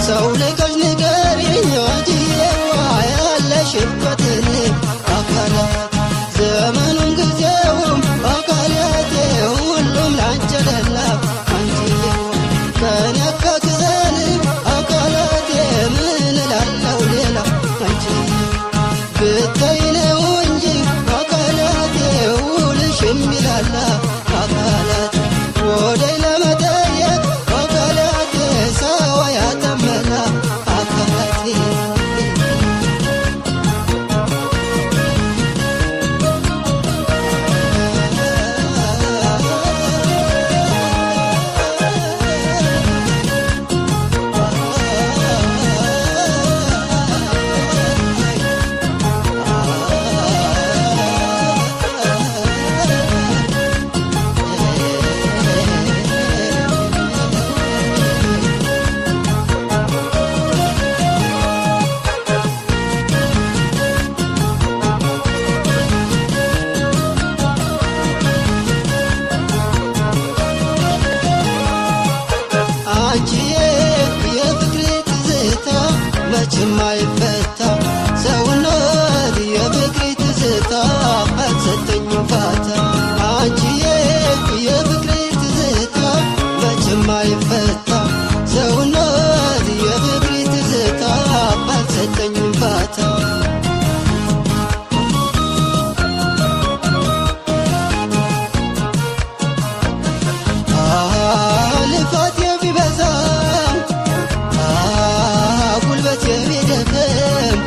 ሰው ልጅ ንገሪኝ ወዲያው ያለሽበትን አካላት ዘመኑን ጊዜውም አካላቴ ሁሉም ላንቺ ደላ አንቺው ከኔ ከክዘን አካላቴ ምን እላለሁ ሌላ አንቺ ብታይ ነው እንጂ አካላቴ ሁልሽም ይላላ አካላት ወደይ ለመጠየቅ አካላቴ ሰው ያተመላ አካላቴ መቼም አይፈታ ሰውነት የፍቅሬ ትዝታ አልሰጠኝም ፋታ አንቺዬ የፍቅሬ ትዝታ መቼም አይፈታ ሰውነት የፍቅሬ ትዝታ አልሰጠኝም ፋታ ልፋት የሚበዛ የሚደክም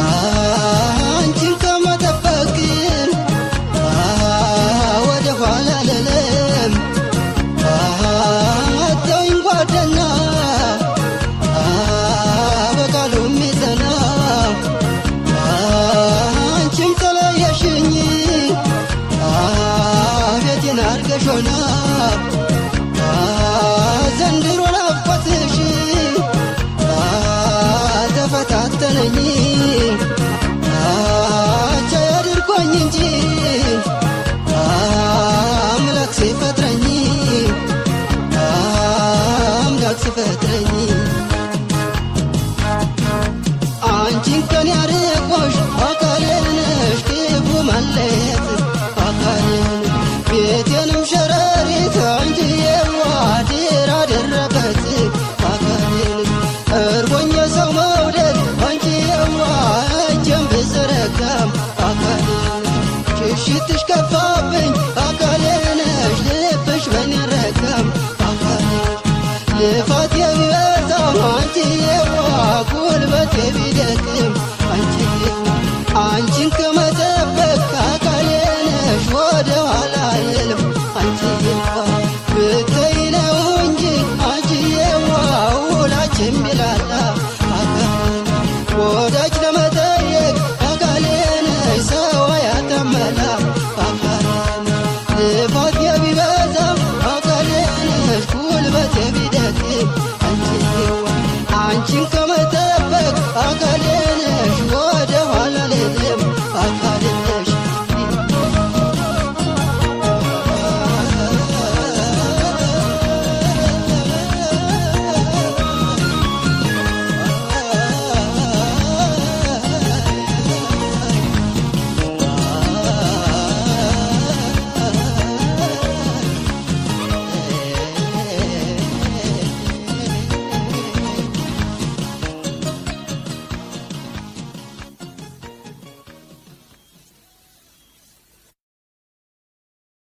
አንቺን ከመጠበቅ ወደ ኋላ ልልም አንቺዬዋ ጉልበቴ ቢደክም አንቺዬዋ አንቺን ከመጠበቅ አካሌ ነሽ ወደ ኋላ የለም አንቺዬዋ ብትይ ነው እንጂ አንቺዬዋ ውላችን ቢላላ አካሌ ወዳጅ ለመጠየቅ አካሌ ነሽ ሰው ያተመላ አካሌ ልፋት የቢበዛ አካሌ ነሽ ጉልበቴ ቢደክም አንቺዬዋ አንቺን ከመጠበቅ አካሌ